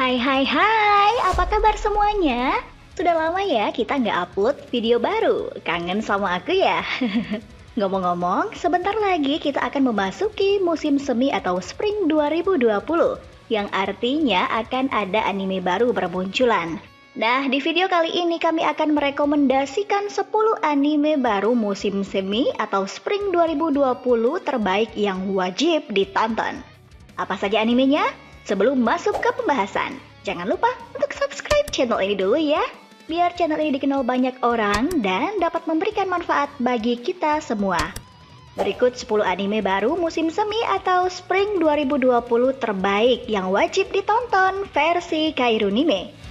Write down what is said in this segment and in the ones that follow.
Hai, apa kabar semuanya? Sudah lama ya kita nggak upload video baru, kangen sama aku ya? Ngomong-ngomong, sebentar lagi kita akan memasuki musim semi atau Spring 2020, yang artinya akan ada anime baru bermunculan. Nah, di video kali ini kami akan merekomendasikan 10 anime baru musim semi atau Spring 2020 terbaik yang wajib ditonton. Apa saja animenya? Sebelum masuk ke pembahasan, jangan lupa untuk subscribe channel ini dulu ya, biar channel ini dikenal banyak orang dan dapat memberikan manfaat bagi kita semua. Berikut 10 anime baru musim semi atau Spring 2020 terbaik yang wajib ditonton versi Kairunime.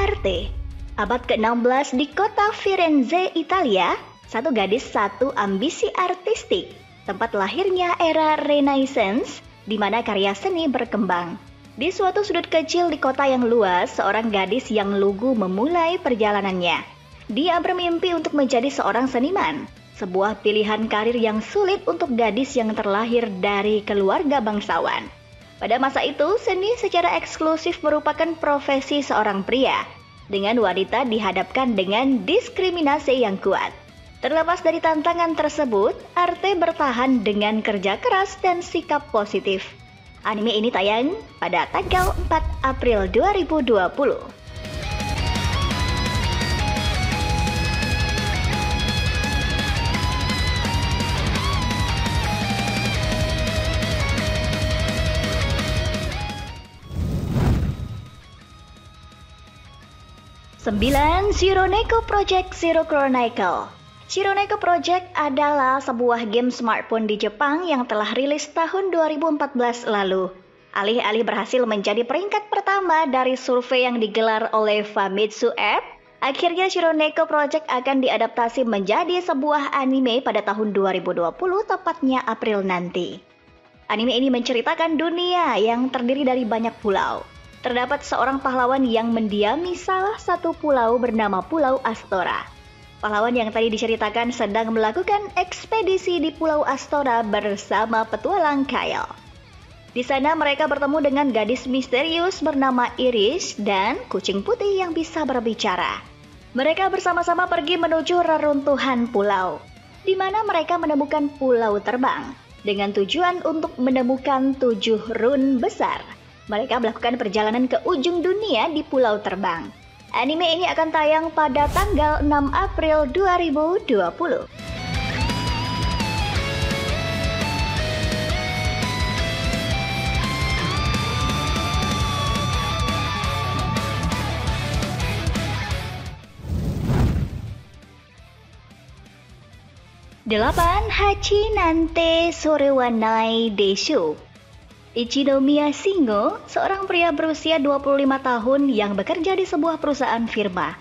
Arte. Abad ke-16 di kota Firenze, Italia, satu gadis satu ambisi artistik, tempat lahirnya era Renaissance, di mana karya seni berkembang. Di suatu sudut kecil di kota yang luas, seorang gadis yang lugu memulai perjalanannya. Dia bermimpi untuk menjadi seorang seniman, sebuah pilihan karir yang sulit untuk gadis yang terlahir dari keluarga bangsawan. Pada masa itu, seni secara eksklusif merupakan profesi seorang pria, dengan wanita dihadapkan dengan diskriminasi yang kuat. Terlepas dari tantangan tersebut, Arte bertahan dengan kerja keras dan sikap positif. Anime ini tayang pada tanggal 4 April 2020. Sembilan, Shironeko Project Zero Chronicle. Shironeko Project adalah sebuah game smartphone di Jepang yang telah rilis tahun 2014 lalu. Alih-alih berhasil menjadi peringkat pertama dari survei yang digelar oleh Famitsu App, akhirnya Shironeko Project akan diadaptasi menjadi sebuah anime pada tahun 2020, tepatnya April nanti. Anime ini menceritakan dunia yang terdiri dari banyak pulau. Terdapat seorang pahlawan yang mendiami salah satu pulau bernama Pulau Astora. Pahlawan yang tadi diceritakan sedang melakukan ekspedisi di Pulau Astora bersama petualang Kyle. Di sana mereka bertemu dengan gadis misterius bernama Iris dan kucing putih yang bisa berbicara. Mereka bersama-sama pergi menuju reruntuhan pulau, di mana mereka menemukan pulau terbang dengan tujuan untuk menemukan 7 rune besar. Mereka melakukan perjalanan ke ujung dunia di pulau terbang. Anime ini akan tayang pada tanggal 6 April 2020. Delapan, Hachi Nante Sorewanai Deshu. Ichinomiya Shingo, seorang pria berusia 25 tahun yang bekerja di sebuah perusahaan firma.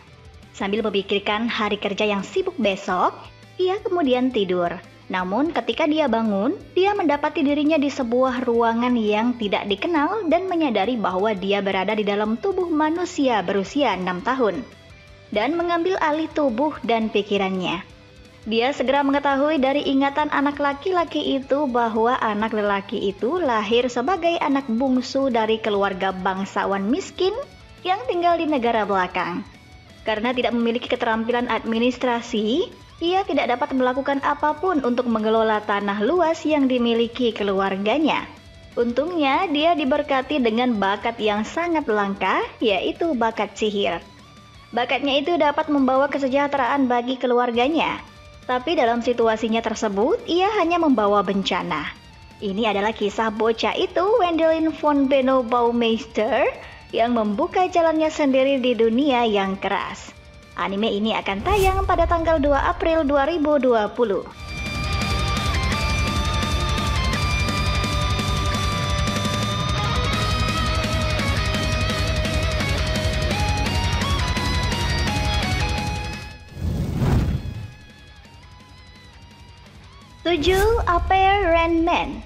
Sambil memikirkan hari kerja yang sibuk besok, ia kemudian tidur. Namun ketika dia bangun, dia mendapati dirinya di sebuah ruangan yang tidak dikenal dan menyadari bahwa dia berada di dalam tubuh manusia berusia 6 tahun dan mengambil alih tubuh dan pikirannya. Dia segera mengetahui dari ingatan anak laki-laki itu bahwa anak lelaki itu lahir sebagai anak bungsu dari keluarga bangsawan miskin yang tinggal di negara belakang. Karena tidak memiliki keterampilan administrasi, ia tidak dapat melakukan apapun untuk mengelola tanah luas yang dimiliki keluarganya. Untungnya, dia diberkati dengan bakat yang sangat langka, yaitu bakat sihir. Bakatnya itu dapat membawa kesejahteraan bagi keluarganya. Tapi dalam situasinya tersebut, ia hanya membawa bencana. Ini adalah kisah bocah itu, Wendelin von Benno Baumeister, yang membuka jalannya sendiri di dunia yang keras. Anime ini akan tayang pada tanggal 2 April 2020. 7. Apare Renmen.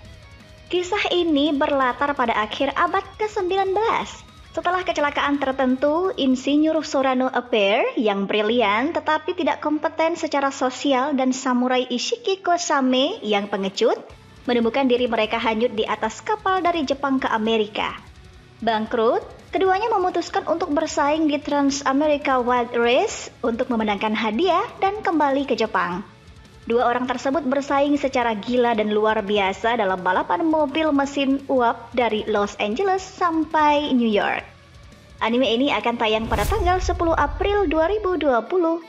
Kisah ini berlatar pada akhir abad ke-19, Setelah kecelakaan tertentu, Insinyur Sorano Appear yang brilian tetapi tidak kompeten secara sosial dan Samurai Ishiki Kosame yang pengecut menemukan diri mereka hanyut di atas kapal dari Jepang ke Amerika. Bangkrut, keduanya memutuskan untuk bersaing di Trans America Wild Race untuk memenangkan hadiah dan kembali ke Jepang. Dua orang tersebut bersaing secara gila dan luar biasa dalam balapan mobil mesin uap dari Los Angeles sampai New York. Anime ini akan tayang pada tanggal 10 April 2020.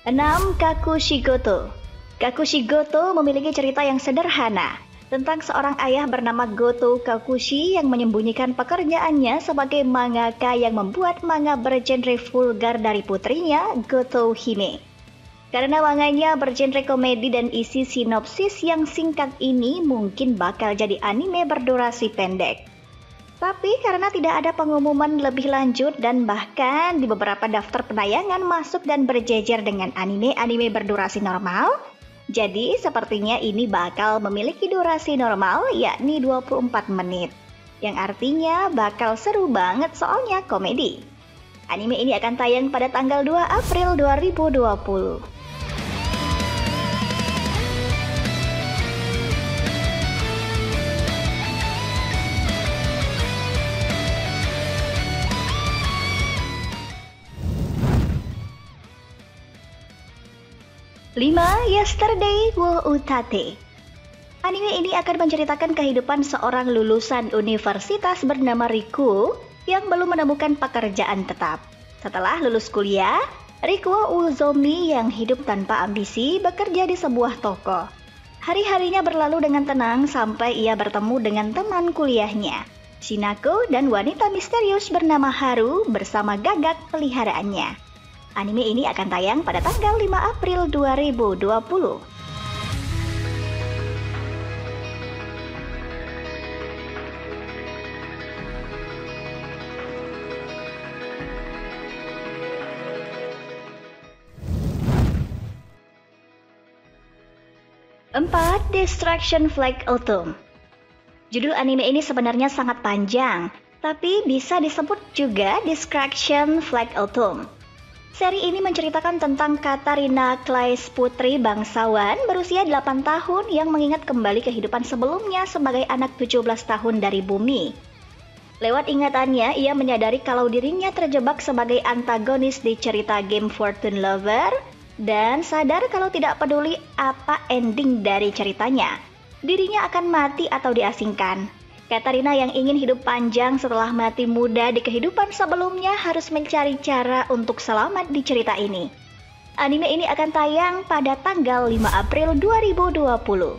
Enam, Kakushigoto. Kakushigoto memiliki cerita yang sederhana tentang seorang ayah bernama Goto Kakushi yang menyembunyikan pekerjaannya sebagai mangaka yang membuat manga bergenre vulgar dari putrinya, Goto Hime. Karena manganya bergenre komedi dan isi sinopsis yang singkat ini mungkin bakal jadi anime berdurasi pendek. Tapi karena tidak ada pengumuman lebih lanjut dan bahkan di beberapa daftar penayangan masuk dan berjejer dengan anime-anime berdurasi normal, jadi sepertinya ini bakal memiliki durasi normal yakni 24 menit. Yang artinya bakal seru banget soalnya komedi. Anime ini akan tayang pada tanggal 2 April 2020. Lima, Yesterday wo Utate. Anime ini akan menceritakan kehidupan seorang lulusan universitas bernama Riku yang belum menemukan pekerjaan tetap. Setelah lulus kuliah, Rikuo Uzomi yang hidup tanpa ambisi bekerja di sebuah toko. Hari-harinya berlalu dengan tenang sampai ia bertemu dengan teman kuliahnya, Shinako, dan wanita misterius bernama Haru bersama gagak peliharaannya. Anime ini akan tayang pada tanggal 5 April 2020. Empat, Distraction Flag Autumn. Judul anime ini sebenarnya sangat panjang, tapi bisa disebut juga Distraction Flag Autumn. Seri ini menceritakan tentang Katarina Claes, putri bangsawan berusia 8 tahun yang mengingat kembali kehidupan sebelumnya sebagai anak 17 tahun dari bumi. Lewat ingatannya, ia menyadari kalau dirinya terjebak sebagai antagonis di cerita game Fortune Lover dan sadar kalau tidak peduli apa ending dari ceritanya, dirinya akan mati atau diasingkan. Katarina yang ingin hidup panjang setelah mati muda di kehidupan sebelumnya harus mencari cara untuk selamat di cerita ini. Anime ini akan tayang pada tanggal 5 April 2020.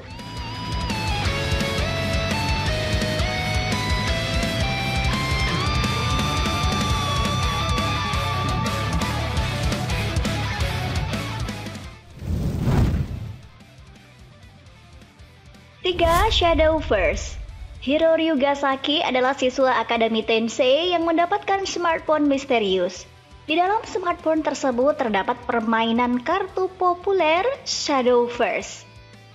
Tiga, Shadowverse. Hiro Ryugasaki adalah siswa Akademi Tensei yang mendapatkan smartphone misterius. Di dalam smartphone tersebut terdapat permainan kartu populer Shadowverse.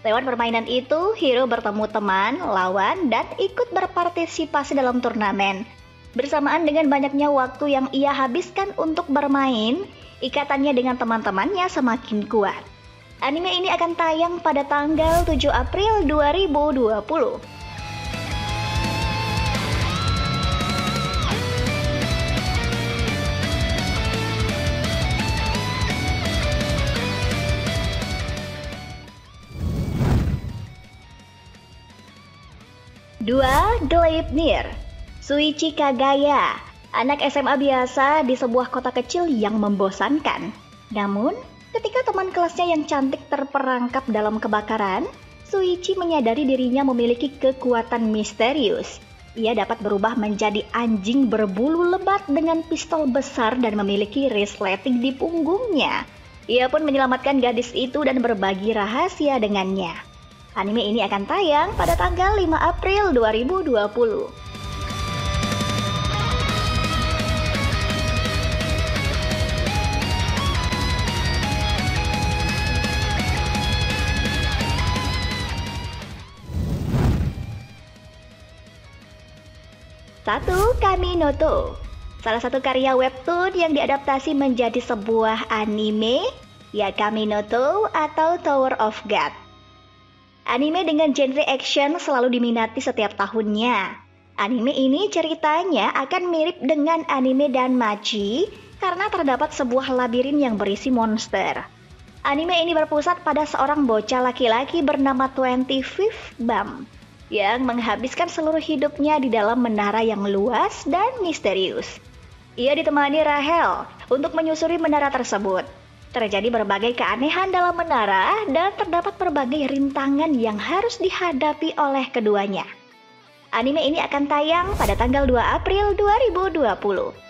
Lewat permainan itu, Hiro bertemu teman, lawan, dan ikut berpartisipasi dalam turnamen. Bersamaan dengan banyaknya waktu yang ia habiskan untuk bermain, ikatannya dengan teman-temannya semakin kuat. Anime ini akan tayang pada tanggal 7 April 2020. Dua, Gleipnir. Suichi Kagaya, anak SMA biasa di sebuah kota kecil yang membosankan. Namun, ketika teman kelasnya yang cantik terperangkap dalam kebakaran, Suichi menyadari dirinya memiliki kekuatan misterius. Ia dapat berubah menjadi anjing berbulu lebat dengan pistol besar dan memiliki resleting di punggungnya. Ia pun menyelamatkan gadis itu dan berbagi rahasia dengannya. Anime ini akan tayang pada tanggal 5 April 2020. 1. Kaminoto. Salah satu karya webtoon yang diadaptasi menjadi sebuah anime, ya Kaminoto atau Tower of God. Anime dengan genre action selalu diminati setiap tahunnya. Anime ini ceritanya akan mirip dengan anime Danmachi karena terdapat sebuah labirin yang berisi monster. Anime ini berpusat pada seorang bocah laki-laki bernama 25th Bum yang menghabiskan seluruh hidupnya di dalam menara yang luas dan misterius. Ia ditemani Rahel untuk menyusuri menara tersebut. Terjadi berbagai keanehan dalam menara dan terdapat berbagai rintangan yang harus dihadapi oleh keduanya. Anime ini akan tayang pada tanggal 2 April 2020.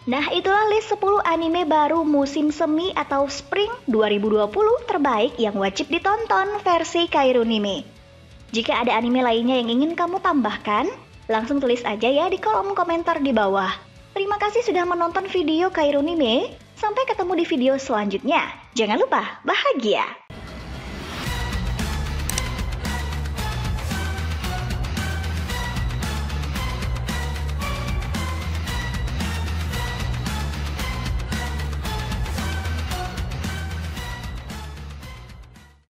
Nah, itulah list 10 anime baru musim semi atau Spring 2020 terbaik yang wajib ditonton versi Kairunime. Jika ada anime lainnya yang ingin kamu tambahkan, langsung tulis aja ya di kolom komentar di bawah. Terima kasih sudah menonton video Kairunime. Sampai ketemu di video selanjutnya. Jangan lupa bahagia!